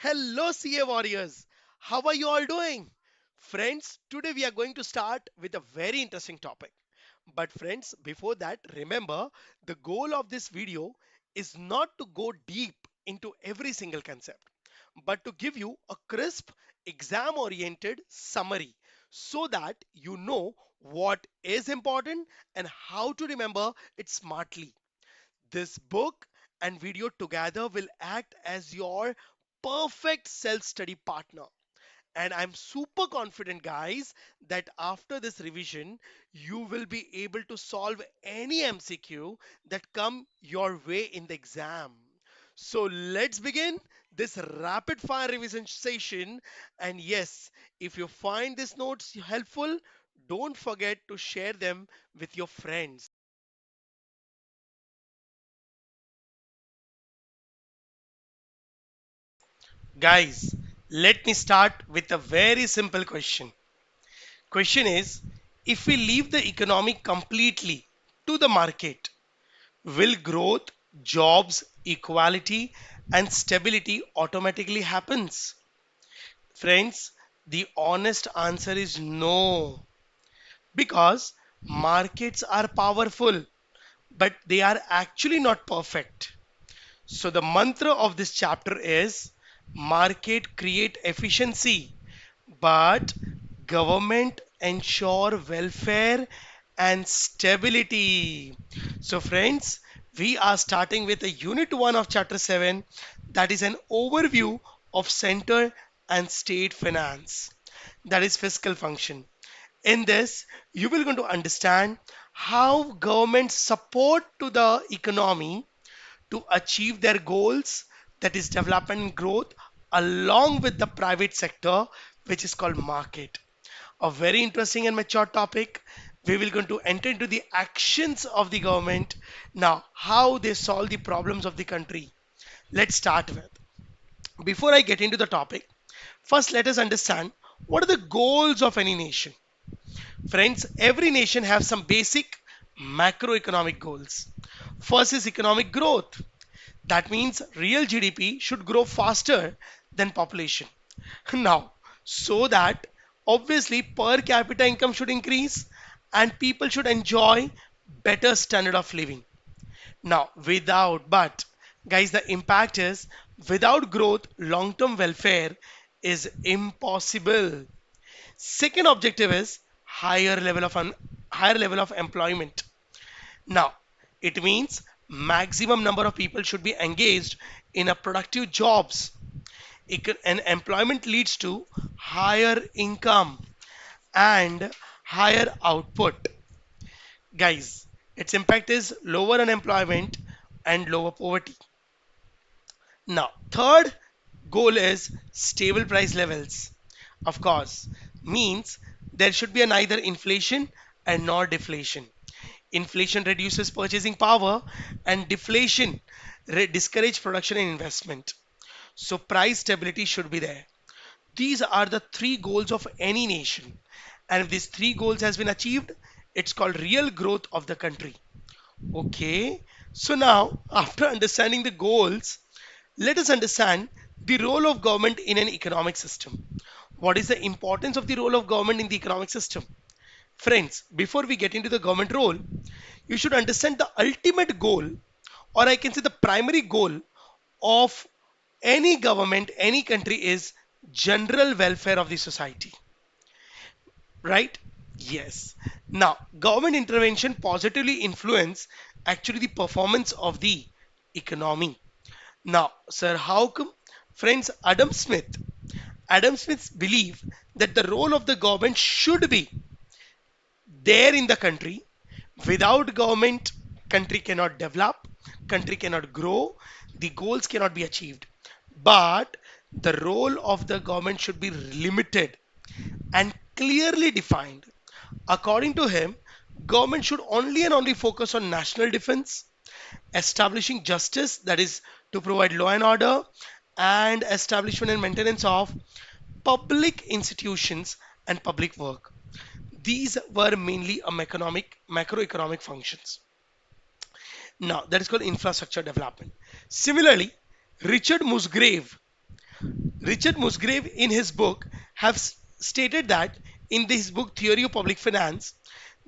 Hello, CA warriors. How are you all doing? Friends, today we are going to start with a very interesting topic. But, friends, before that, remember the goal of this video is not to go deep into every single concept, but to give you a crisp, exam oriented summary so that you know what is important and how to remember it smartly. This book and video together will act as your perfect self study partner. And I'm super confident, guys, that after this revision, you will be able to solve any MCQ that come your way in the exam. So let's begin this rapid fire revision session. And yes, if you find these notes helpful, don't forget to share them with your friends. Guys, let me start with a very simple question. Question is, if we leave the economy completely to the market, will growth, jobs, equality and stability automatically happens? Friends, the honest answer is no. Because markets are powerful, but they are actually not perfect. So the mantra of this chapter is market create efficiency, but government ensure welfare and stability. So friends, we are starting with a unit 1 of chapter 7, that is an overview of center and state finance, that is fiscal function. In this, you will going to understand how government support to the economy to achieve their goals, that is development and growth, along with the private sector, which is called market. A very interesting and mature topic. We will going to enter into the actions of the government. Now, how they solve the problems of the country. Let's start with. Before I get into the topic, first let us understand what are the goals of any nation. Friends, every nation has some basic macroeconomic goals. First is economic growth. That means real GDP should grow faster than population. Now, so that obviously per capita income should increase and people should enjoy better standard of living. Now, guys, the impact is without growth, long-term welfare is impossible. Second objective is higher level of employment. Now, it means maximum number of people should be engaged in a productive jobs. And employment leads to higher income and higher output. Guys, its impact is lower unemployment and lower poverty. Now, third goal is stable price levels. Of course, means there should be a neither inflation and nor deflation. Inflation reduces purchasing power and deflation discourage production and investment. So price stability should be there. These are the three goals of any nation. And if these three goals has been achieved, it's called real growth of the country. Okay. So now, after understanding the goals, let us understand the role of government in an economic system. What is the importance of the role of government in the economic system? Friends, before we get into the government role, you should understand the ultimate goal, or I can say the primary goal of any government, any country is general welfare of the society, right? Yes. Now, government intervention positively influence actually the performance of the economy. Now, sir, how come? Friends, Adam Smith's believe that the role of the government should be there in the country. Without government, country cannot develop, country cannot grow, the goals cannot be achieved. But the role of the government should be limited and clearly defined. According to him, government should only and only focus on national defense, establishing justice, that is to provide law and order, and establishment and maintenance of public institutions and public work. These were mainly macroeconomic functions. Now, that is called infrastructure development. Similarly, Richard Musgrave Richard Musgrave in his book have stated that in his book Theory of Public Finance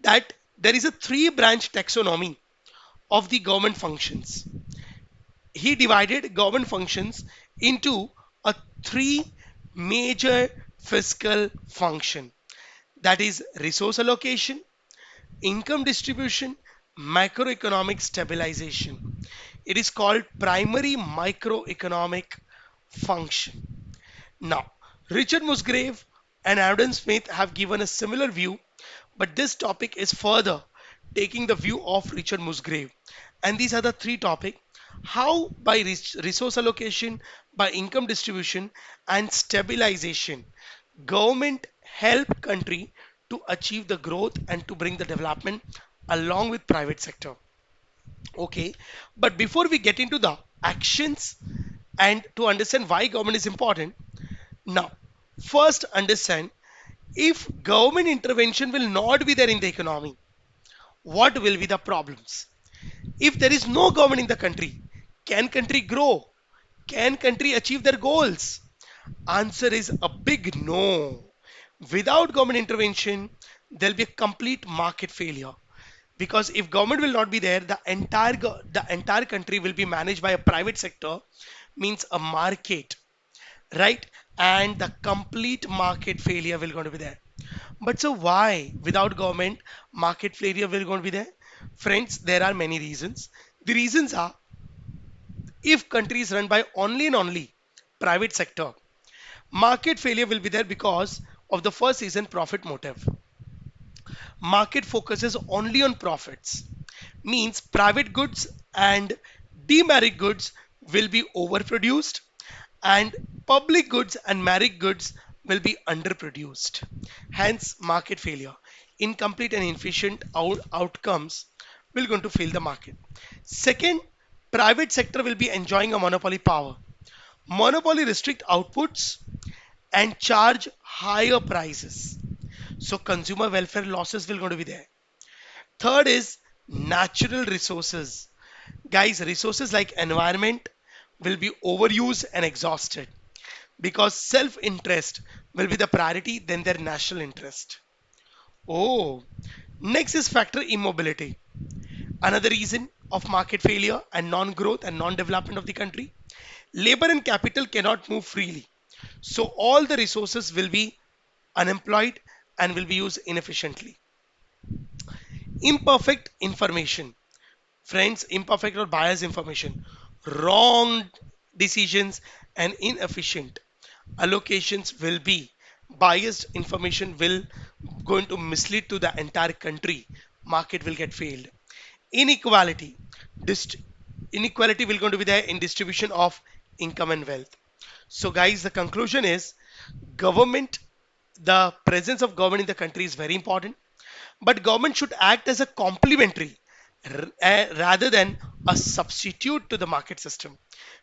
that there is a three branch taxonomy of the government functions. He divided government functions into a three major fiscal function, that is resource allocation, income distribution, macroeconomic stabilization. It is called primary microeconomic function. Now, Richard Musgrave and Adam Smith have given a similar view, but this topic is further taking the view of Richard Musgrave. And these are the three topics: how by resource allocation, by income distribution, and stabilization, government help country to achieve the growth and to bring the development along with private sector. Okay, but before we get into the actions and to understand why government is important, now, first understand, if government intervention will not be there in the economy, what will be the problems? If there is no government in the country, can country grow? Can country achieve their goals? Answer is a big no. Without government intervention, there'll be a complete market failure. Because if government will not be there, the entire country will be managed by a private sector, means a market, right? And the complete market failure will going to be there. But so why without government market failure will going to be there? Friends, there are many reasons. The reasons are, if country is run by only and only private sector, market failure will be there because of the first reason, profit motive. Market focuses only on profits, means private goods and demerit goods will be overproduced and public goods and merit goods will be underproduced. Hence, market failure. Incomplete and inefficient outcomes will going to fail the market. Second, private sector will be enjoying a monopoly power. Monopoly restrict outputs and charge higher prices. So consumer welfare losses will going to be there. Third is natural resources. Guys, resources like environment will be overused and exhausted because self-interest will be the priority than their national interest. Oh, next is factor immobility. Another reason of market failure and non-growth and non-development of the country. Labor and capital cannot move freely. So all the resources will be unemployed and will be used inefficiently. Imperfect information. Friends, imperfect or biased information, wrong decisions and inefficient allocations will be, biased information will going to mislead to the entire country, market will get failed. Inequality, Dist- inequality will going to be there in distribution of income and wealth. So guys, the conclusion is, government, the presence of government in the country is very important, but government should act as a complementary rather than a substitute to the market system.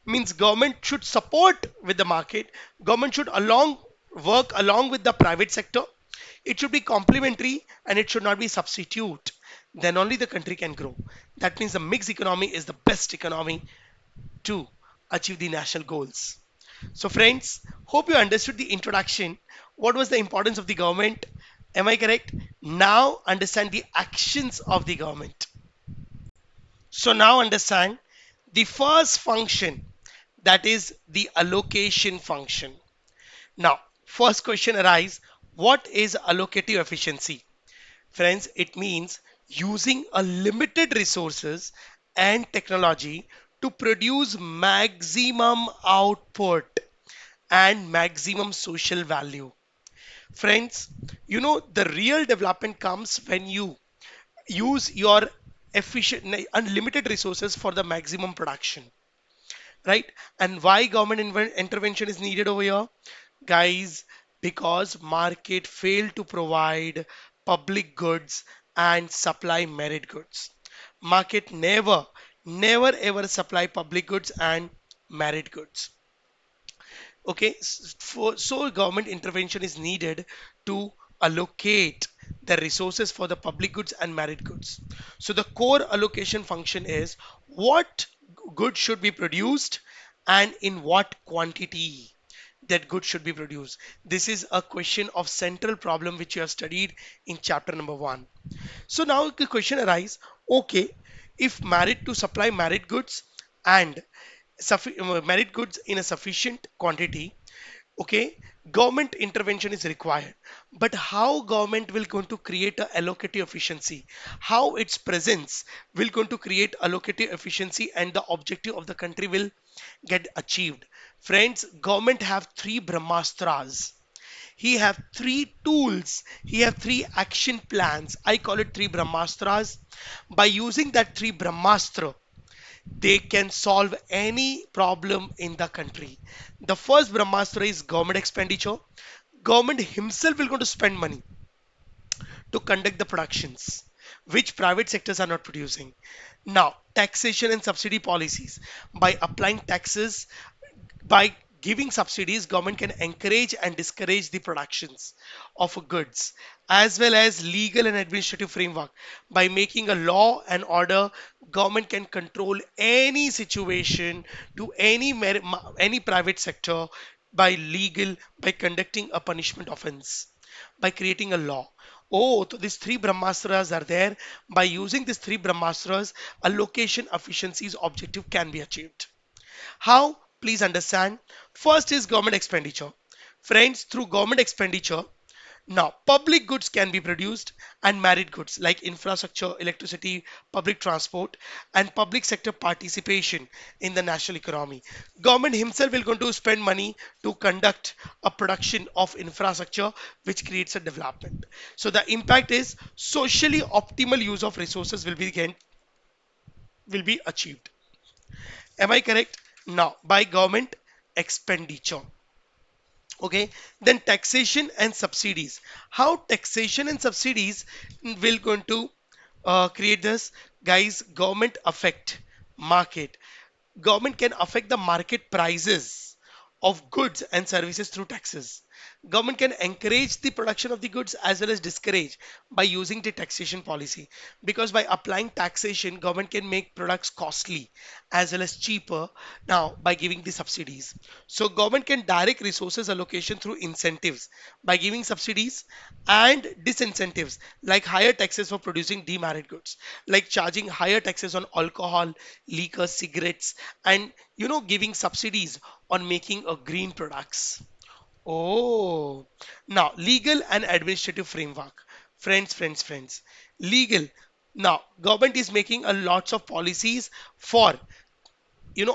Means government should support with the market, government should along work along with the private sector, it should be complementary and it should not be substitute. Then only the country can grow. That means the mixed economy is the best economy to achieve the national goals. So, friends, hope you understood the introduction. What was the importance of the government? Am I correct? Now, understand the actions of the government. So, now understand the first function, that is the allocation function. Now, first question arises, what is allocative efficiency? Friends, it means using a limited resources and technology to produce maximum output and maximum social value. Friends, you know the real development comes when you use your efficient unlimited resources for the maximum production, right? And why government intervention is needed over here, guys? Because market failed to provide public goods and supply merit goods. Market never ever supply public goods and merit goods. Okay, so government intervention is needed to allocate the resources for the public goods and merit goods. So the core allocation function is what goods should be produced and in what quantity. that goods should be produced? This is a question of central problem which you have studied in chapter number 1. So now the question arises, okay, if married to supply married goods and married goods in a sufficient quantity, okay, government intervention is required. But how government will going to create a allocative efficiency? How its presence will going to create allocative efficiency and the objective of the country will get achieved? Friends, government have three brahmastras. He have three tools. He have three action plans. I call it three brahmastras. By using that three brahmastra, they can solve any problem in the country. The first brahmastra is government expenditure. Government himself will going to spend money to conduct the productions which private sectors are not producing. Now, taxation and subsidy policies. By applying taxes, by giving subsidies, government can encourage and discourage the productions of goods, as well as legal and administrative framework. By making a law and order, government can control any situation to any private sector by legal, by conducting a punishment offense, by creating a law. Oh, so these three brahmastras are there. By using these three brahmastras, allocation efficiencies objective can be achieved. How? Please understand. First is government expenditure. Friends, through government expenditure, now public goods can be produced and married goods like infrastructure, electricity, public transport, and public sector participation in the national economy. Government himself will going to spend money to conduct a production of infrastructure which creates a development. So the impact is socially optimal use of resources will be achieved. Am I correct? Now, by government expenditure. Okay, then taxation and subsidies. How taxation and subsidies will going to create this? Guys, government affect market. Government can affect the market prices of goods and services through taxes. Government can encourage the production of the goods as well as discourage by using the taxation policy, because by applying taxation government can make products costly as well as cheaper now by giving the subsidies. So government can direct resources allocation through incentives by giving subsidies and disincentives like higher taxes for producing demerit goods, like charging higher taxes on alcohol, liquor, cigarettes, and giving subsidies on making a green products. Oh, now legal and administrative framework. Friends. Legal. Now, government is making a lots of policies for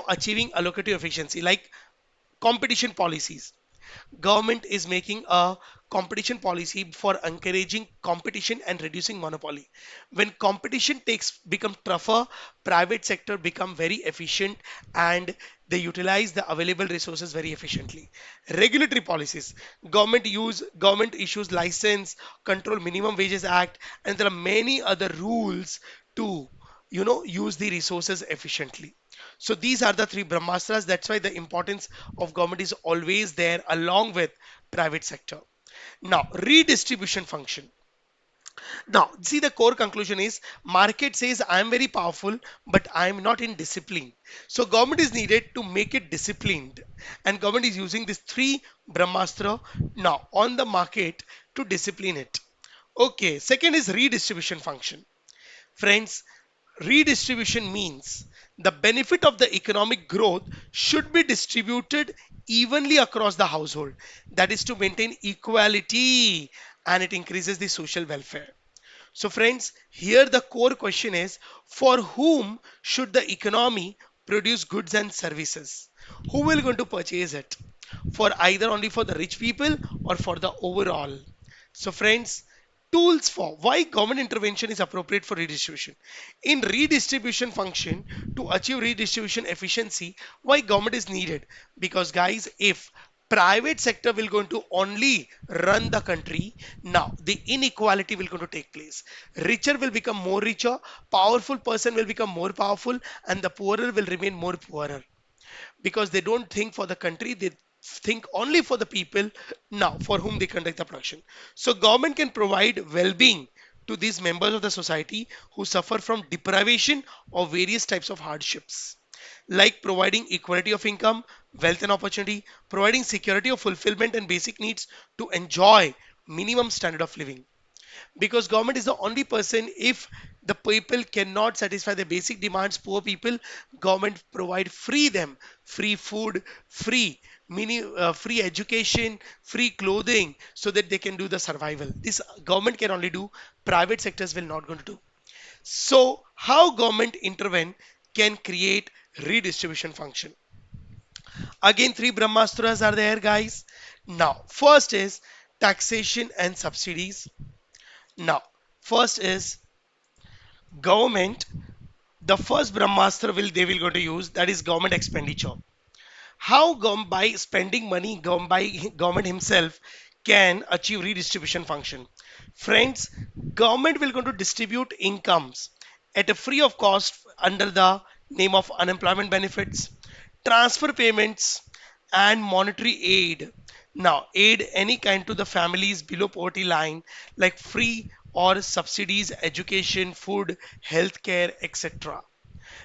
achieving allocative efficiency, like competition policies. Government is making a competition policy for encouraging competition and reducing monopoly. When competition takes become tougher, private sector become very efficient and they utilize the available resources very efficiently. Regulatory policies. Government issues license, control minimum wages act, and there are many other rules to use the resources efficiently. So these are the three brahmastras. That's why the importance of government is always there along with private sector. Now, redistribution function. Now, see, the core conclusion is market says I am very powerful, but I am not in discipline. So government is needed to make it disciplined, and government is using these three brahmastra now on the market to discipline it. Okay, second is redistribution function. Friends, redistribution means the benefit of the economic growth should be distributed evenly across the household. That is to maintain equality, and it increases the social welfare. So, friends, here the core question is, for whom should the economy produce goods and services? Who will going to purchase it? For either only for the rich people or for the overall? So, friends, tools for why government intervention is appropriate for redistribution. In redistribution function, to achieve redistribution efficiency, why government is needed? Because guys, if private sector will going to only run the country, now the inequality will going to take place. Richer will become more richer, powerful person will become more powerful, and the poorer will remain more poorer, because they don't think for the country, they think only for the people now for whom they conduct the production. So government can provide well-being to these members of the society who suffer from deprivation or various types of hardships. like providing equality of income, wealth and opportunity, providing security of fulfillment and basic needs to enjoy minimum standard of living, because government is the only person. If the people cannot satisfy their basic demands, poor people, government provide free them free food, free education, free clothing, so that they can do the survival. This government can only do, private sectors will not going to do. So how government intervene can create redistribution function? Again, three brahmastras are there, guys. Now first is taxation and subsidies. Now first is government. The first brahmastra will they will go to use, that is government expenditure. How by spending money, by government himself can achieve redistribution function? Friends, government will going to distribute incomes at a free of cost under the name of unemployment benefits, transfer payments, and monetary aid. Now, aid any kind to the families below poverty line, like free or subsidies, education, food, healthcare, etc.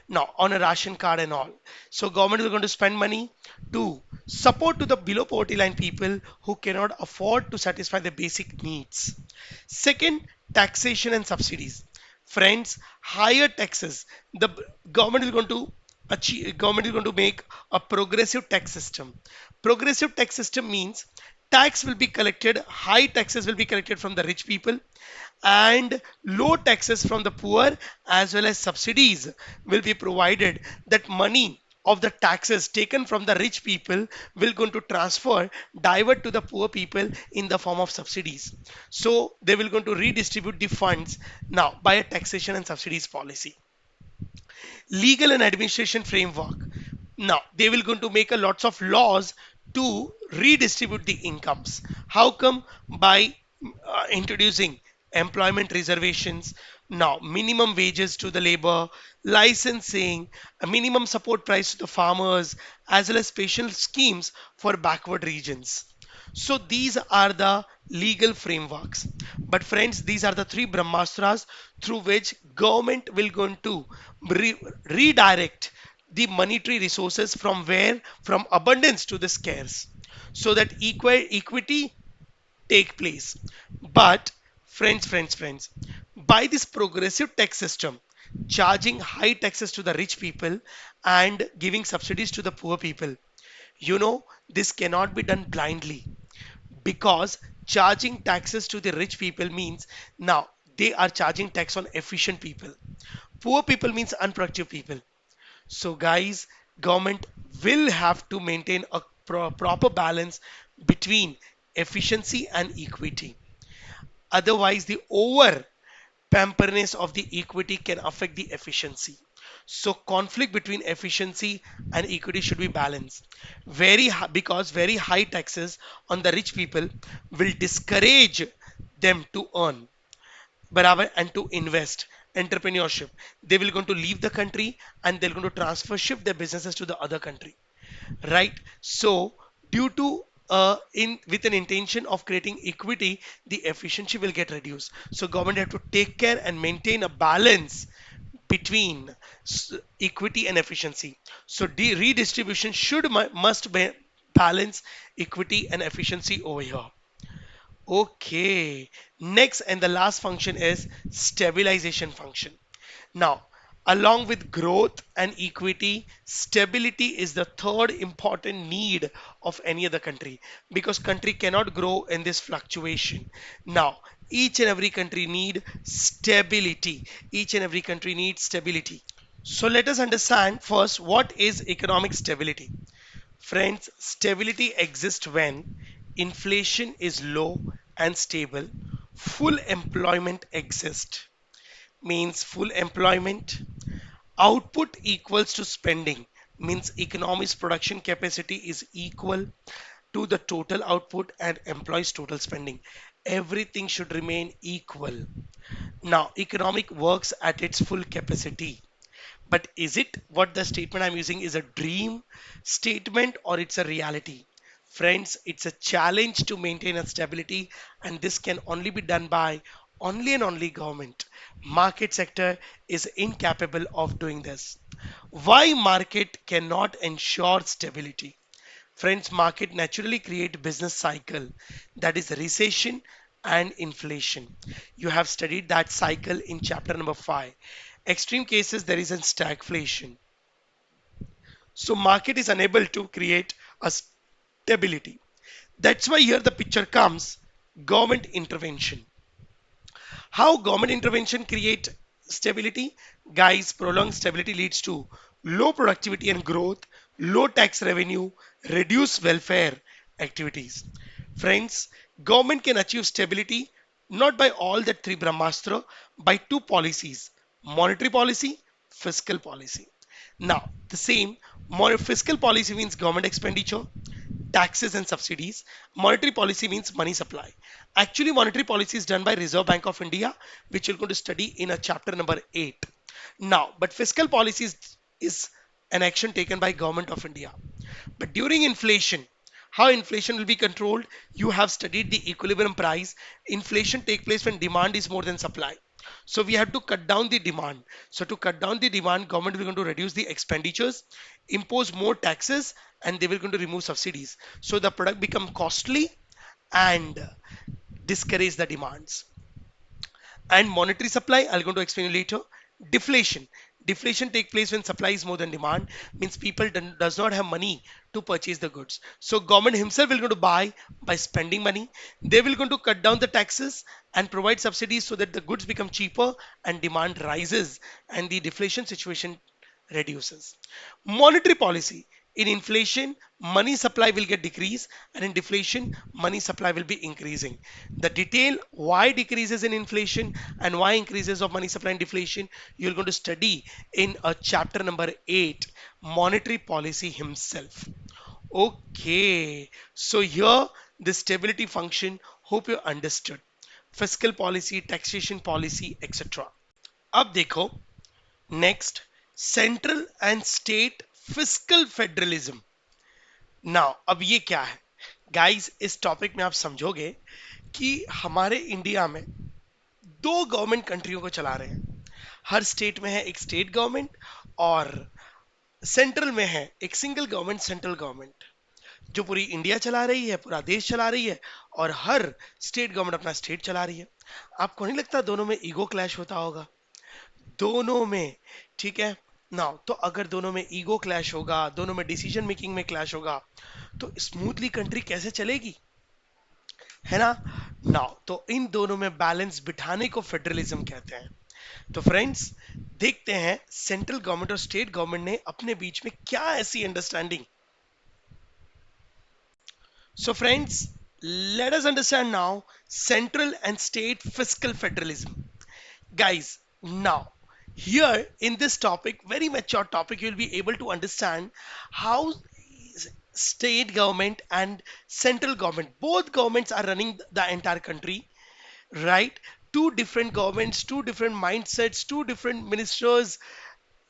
Now on a ration card and all. So government is going to spend money to support to the below poverty line people who cannot afford to satisfy their basic needs. Second, taxation and subsidies. Friends, higher taxes. The government is going to achieve, government is going to make a progressive tax system. Progressive tax system means tax will be collected, high taxes will be collected from the rich people and low taxes from the poor, as well as subsidies will be provided. That money of the taxes taken from the rich people will going to transfer, divert to the poor people in the form of subsidies. So they will going to redistribute the funds now by a taxation and subsidies policy. Legal and administration framework. Now they will going to make a lots of laws to redistribute the incomes. How come? By introducing employment reservations, now minimum wages to the labor, licensing, a minimum support price to the farmers, as well as special schemes for backward regions. So these are the legal frameworks. But friends, these are the three brahmastras through which government will going to redirect the monetary resources from where? From abundance to the scarce, so that equity take place. But friends, by this progressive tax system, charging high taxes to the rich people and giving subsidies to the poor people, this cannot be done blindly, because charging taxes to the rich people means now they are charging tax on efficient people. Poor people means unproductive people. So guys, government will have to maintain a proper balance between efficiency and equity. Otherwise, the over pamperness of the equity can affect the efficiency. So conflict between efficiency and equity should be balanced. Because very high taxes on the rich people will discourage them to earn, barabar, and to invest entrepreneurship. They will going to leave the country and they're going to transfer shift their businesses to the other country, right? So due to in with an intention of creating equity, the efficiency will get reduced. So government have to take care and maintain a balance between equity and efficiency. So redistribution must balance equity and efficiency over here. Okay, next and the last function is stabilization function. Now, along with growth and equity, stability is the third important need of any other country, because country cannot grow in this fluctuation. Now, each and every country need stability. Each and every country needs stability. So let us understand first what is economic stability. Friends, stability exists when inflation is low and stable, full employment exists, means full employment, output equals to spending, means economy's production capacity is equal to the total output and employees total spending. Everything should remain equal. Now economic works at its full capacity. But is it what the statement I'm using is a dream statement or it's a reality? Friends, it's a challenge to maintain a stability, and this can only be done by only and only government. Market sector is incapable of doing this. Why market cannot ensure stability? Friends, market naturally create business cycle, that is recession and inflation. You have studied that cycle in chapter number 5. Extreme cases there is a stagflation. So market is unable to create a stability. That's why here the picture comes government intervention. How government intervention create stability? Guys, prolonged stability leads to low productivity and growth, low tax revenue, reduced welfare activities. Friends, government can achieve stability not by all the three Brahmastra, by two policies, monetary policy, fiscal policy. Now, the same fiscal policy means government expenditure, taxes and subsidies. Monetary policy means money supply. Actually, monetary policy is done by Reserve Bank of India, which you're going to study in a chapter number 8. Now, but fiscal policy is an action taken by Government of India. But during inflation, how inflation will be controlled? You have studied the equilibrium price. Inflation take place when demand is more than supply. So we have to cut down the demand. So to cut down the demand, government will going to reduce the expenditures, impose more taxes, and they will going to remove subsidies. So the product become costly and discourage the demands. And monetary supply, I'll going to explain you later. Deflation take place when supply is more than demand, means people does not have money to purchase the goods, so government himself will going to buy by spending money. They will going to cut down the taxes and provide subsidies so that the goods become cheaper and demand rises and the deflation situation reduces. Monetary policy. In inflation, money supply will get decreased, and in deflation, money supply will be increasing. The detail why decreases in inflation and why increases of money supply and deflation, you're going to study in a chapter number 8, monetary policy himself. Okay, so here the stability function, hope you understood. Fiscal policy, taxation policy, etc. अब देखो next, central and state fiscal federalism. Now अब ये क्या है guys? इस topic में आप समझोगे कि हमारे इंडिया में दो गवर्नमेंट कंट्रियों को चला रहे हैं. हर स्टेट में है एक स्टेट गवर्नमेंट और सेंट्रल में है एक सिंगल गवर्नमेंट, सेंट्रल गवर्नमेंट, जो पूरी इंडिया चला रही है, पूरा देश चला रही है, और हर स्टेट गवर्नमेंट अपना स्टेट चला रही है. आपको नहीं लगता दोनों में ईगो क्लैश होता होगा? दोनों में, ठीक है ना? तो अगर दोनों में ईगो क्लैश होगा, दोनों में डिसीजन मेकिंग में क्लैश होगा, तो स्मूथली कंट्री कैसे चलेगी, है ना? नाउ तो इन दोनों में बैलेंस बिठाने को फेडरलिज्म कहते हैं. तो फ्रेंड्स, देखते हैं सेंट्रल गवर्नमेंट और स्टेट गवर्नमेंट ने अपने बीच में क्या ऐसी understanding. So friends, let us understand now central and state fiscal federalism. Guys, now here in this topic, very mature topic, you'll be able to understand how state government and central government, both governments are running the entire country, right? Two different governments, two different mindsets, two different ministers.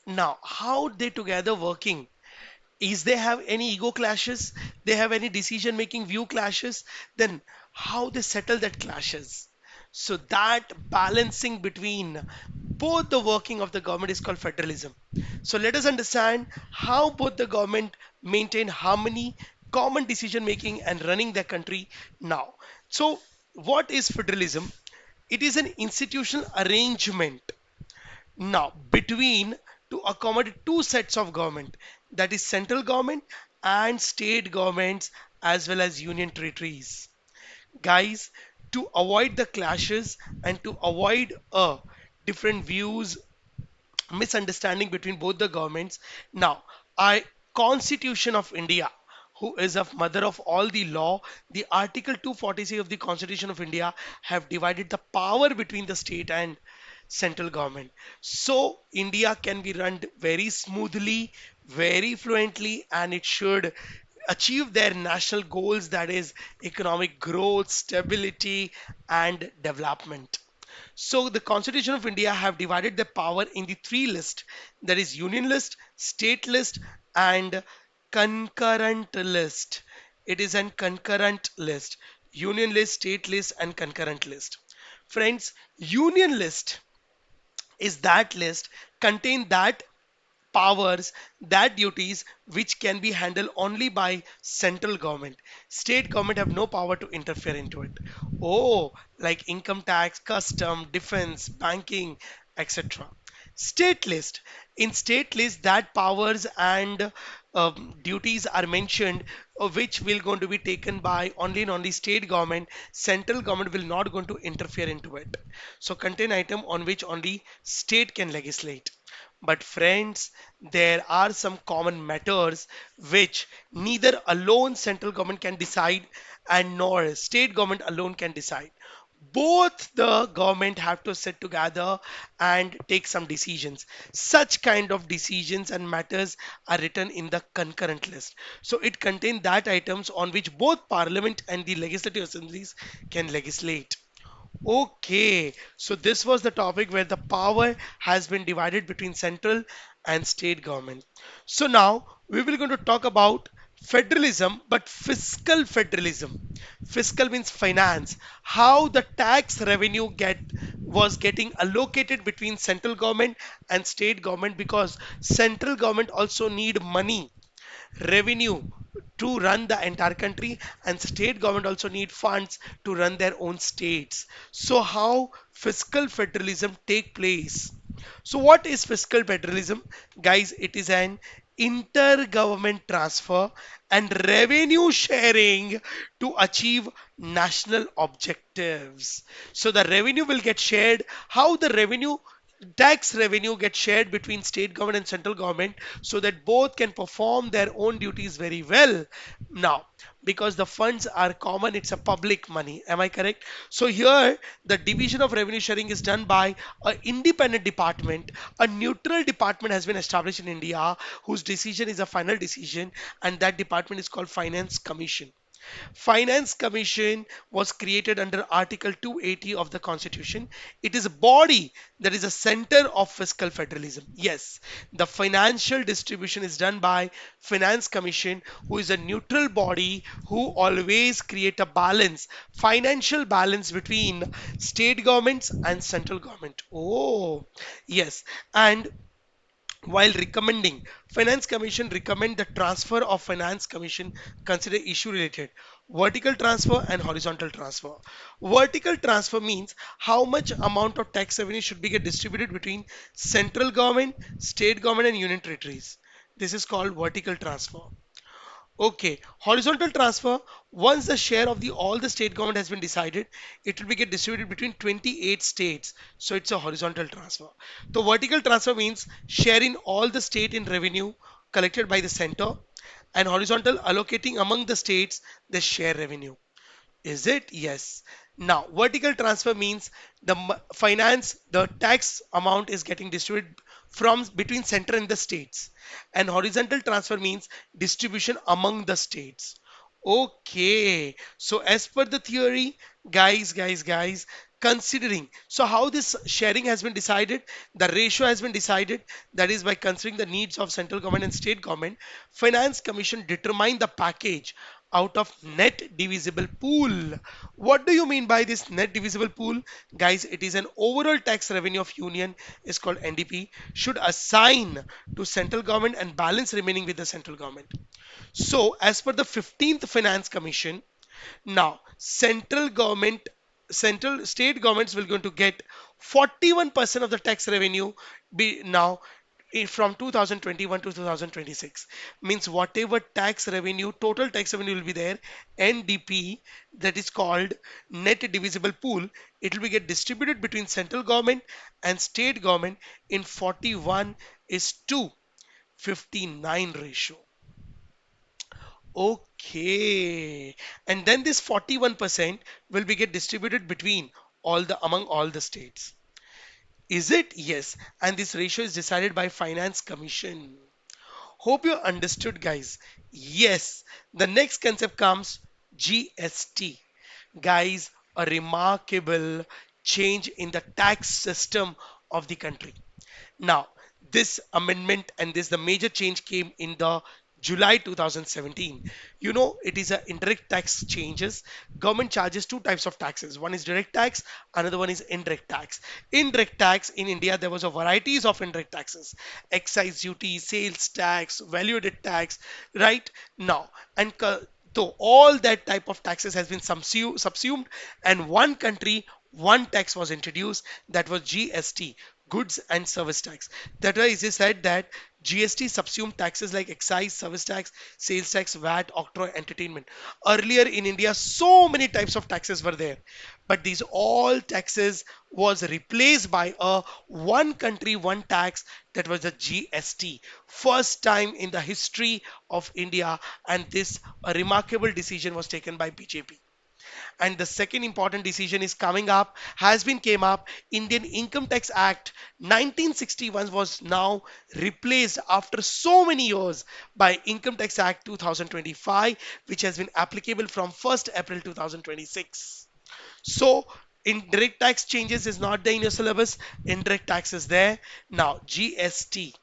Now how they together working? Is they have any ego clashes, they have any decision making view clashes, then how they settle that clashes? So that balancing between both the working of the government is called federalism. So let us understand how both the government maintain harmony, common decision making and running their country now. So what is federalism? It is an institutional arrangement now between to accommodate two sets of government, that is central government and state governments as well as union territories. Guys, to avoid the clashes and to avoid different views, misunderstanding between both the governments. Now, I Constitution of India, who is a mother of all the law, the Article 246 of the Constitution of India have divided the power between the state and central government. So India can be run very smoothly, very fluently, and it should achieve their national goals, that is economic growth, stability, and development. So the Constitution of India have divided the power in the three list, that is union list, state list, and concurrent list. It is an concurrent list. Union list, state list, and concurrent list. Friends, union list is that list contain that powers, that duties which can be handled only by central government. State government have no power to interfere into it. Oh, like income tax, custom, defense, banking, etc. State list. In state list, that powers and duties are mentioned, which will going to be taken by only and only state government. Central government will not going to interfere into it. So contain item on which only state can legislate. But friends, there are some common matters which neither alone central government can decide and nor state government alone can decide. Both the government have to sit together and take some decisions. Such kind of decisions and matters are written in the concurrent list. So it contains that items on which both parliament and the legislative assemblies can legislate. Okay, so this was the topic where the power has been divided between central and state government. So now we will going to talk about federalism, but fiscal federalism. Fiscal means finance. How the tax revenue get was getting allocated between central government and state government because central government also need money revenue to run the entire country and state government also need funds to run their own states. So how fiscal federalism take place? So what is fiscal federalism? Guys, it is an intergovernment transfer and revenue sharing to achieve national objectives. So the revenue will get shared. How the revenue tax revenue gets shared between state government and central government so that both can perform their own duties very well. Now, because the funds are common, it's a public money. Am I correct? So here, the division of revenue sharing is done by an independent department. A neutral department has been established in India whose decision is a final decision, and that department is called Finance Commission. Finance Commission was created under Article 280 of the Constitution. It is a body that is a center of fiscal federalism. Yes, the financial distribution is done by Finance Commission, who is a neutral body who always create a balance, financial balance between state governments and central government. Oh, yes, and while recommending, Finance Commission recommend the transfer of Finance Commission consider issue related vertical transfer and horizontal transfer. Vertical transfer means how much amount of tax revenue should be get distributed between central government, state government and union territories. This is called vertical transfer. Okay, horizontal transfer. Once the share of the all the state government has been decided, it will be get distributed between 28 states. So it's a horizontal transfer. The vertical transfer means sharing all the state in revenue collected by the center, and horizontal allocating among the states the share revenue. Is it? Yes. Now, vertical transfer means the finance, the tax amount is getting distributed from between center and the states. And horizontal transfer means distribution among the states. Okay. So as per the theory, guys, considering, so how this sharing has been decided, the ratio has been decided, that is by considering the needs of central government and state government. Finance Commission determine the package out of net divisible pool. What do you mean by this net divisible pool? Guys, it is an overall tax revenue of union is called NDP should assign to central government and balance remaining with the central government. So as per the 15th Finance Commission, now central state governments will going to get 41% of the tax revenue be now from 2021 to 2026 means whatever tax revenue total tax revenue will be there NDP, that is called net divisible pool, it will be get distributed between central government and state government in 41 is to 59 ratio. Okay. And then this 41% will be get distributed between all the among all the states. Is it? Yes. And this ratio is decided by Finance Commission. Hope you understood, guys. Yes. The next concept comes GST. Guys, a remarkable change in the tax system of the country. Now, this amendment and this the major change came in the July 2017. You know, it is a indirect tax changes. Government charges two types of taxes. One is direct tax, another one is indirect tax. Indirect tax in India, there was a varieties of indirect taxes: excise duty, sales tax, value added tax, right? Now, and so all that type of taxes has been subsumed, and one country, one tax was introduced, that was GST, goods and service tax. That why it is said that GST subsumed taxes like excise, service tax, sales tax, VAT, octroi, entertainment. Earlier in India, so many types of taxes were there, but these all taxes was replaced by a one country, one tax, that was the GST. First time in the history of India, and this a remarkable decision was taken by BJP. And the second important decision is coming up, has been came up. Indian Income Tax Act 1961 was now replaced after so many years by Income Tax Act 2025, which has been applicable from 1st April 2026. So indirect tax changes is not there in your syllabus. Indirect tax is there. Now GST,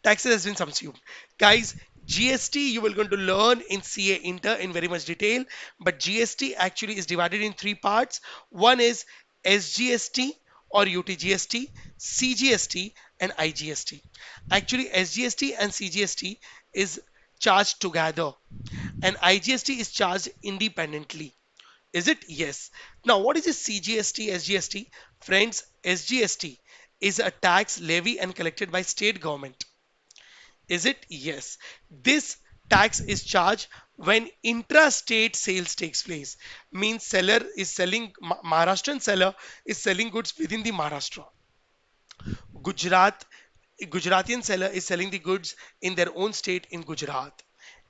taxes has been subsumed. Guys, GST you will going to learn in CA Inter in very much detail, but GST actually is divided in three parts. One is SGST or UTGST, CGST and IGST. Actually, SGST and CGST is charged together, and IGST is charged independently. Is it? Yes. Now, what is this CGST, SGST? Friends, SGST is a tax levy and collected by state government. Is it? Yes. This tax is charged when intra-state sales takes place. Means seller is selling, Maharashtrian seller is selling goods within the Maharashtra. Gujarat, Gujaratian seller is selling the goods in their own state in Gujarat.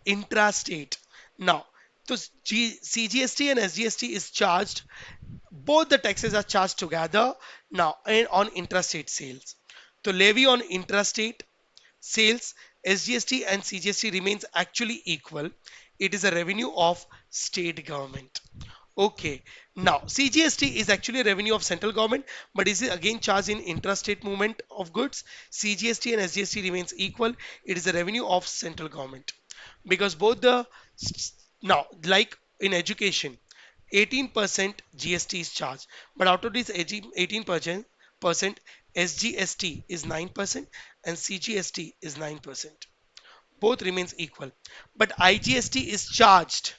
Intra-state. Now, so CGST and SGST is charged, both the taxes are charged together now and on intrastate sales. So levy on intrastate sales, SGST and CGST remains actually equal. It is a revenue of state government. Okay. Now, CGST is actually a revenue of central government, but is it again charged in intrastate movement of goods? CGST and SGST remains equal. It is a revenue of central government, because both the now, like in education, 18% GST is charged, but out of this 18% SGST is 9% and CGST is 9%. Both remains equal, but IGST is charged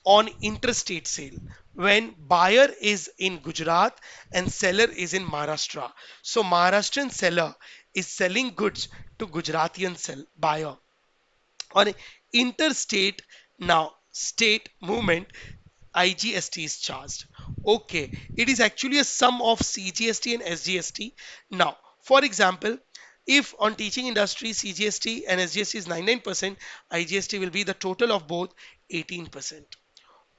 on interstate sale when buyer is in Gujarat and seller is in Maharashtra. So Maharashtrian seller is selling goods to Gujaratian buyer on interstate, now state movement. IGST is charged. Okay, it is actually a sum of CGST and SGST. Now, for example, if on teaching industry CGST and SGST is 99%, IGST will be the total of both 18%.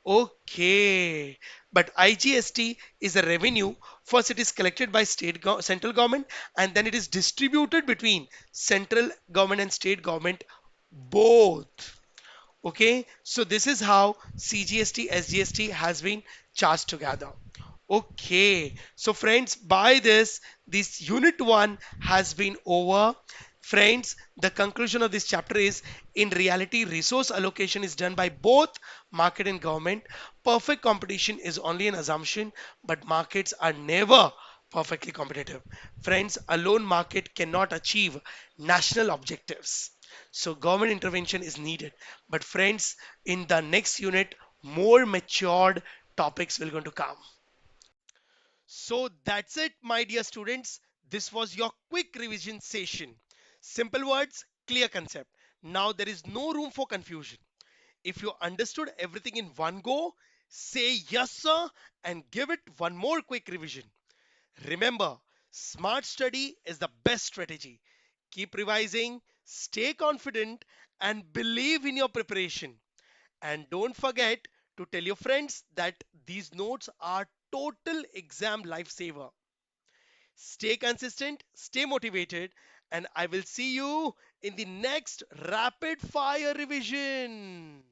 Okay, but IGST is a revenue. First, it is collected by central government, and then it is distributed between central government and state government both. Okay, so this is how CGST, SGST has been charged together. Okay, so friends, by this unit one has been over. Friends, the conclusion of this chapter is, in reality, resource allocation is done by both market and government. Perfect competition is only an assumption, but markets are never perfectly competitive. Friends, a lone market cannot achieve national objectives. So government intervention is needed. But friends, in the next unit, more matured topics will going to come. So that's it, my dear students. This was your quick revision session. Simple words, clear concept. Now there is no room for confusion. If you understood everything in one go, say yes, sir, and give it one more quick revision. Remember, smart study is the best strategy. Keep revising, stay confident, and believe in your preparation. And don't forget to tell your friends that these notes are total exam lifesaver. Stay consistent, stay motivated, and I will see you in the next rapid fire revision.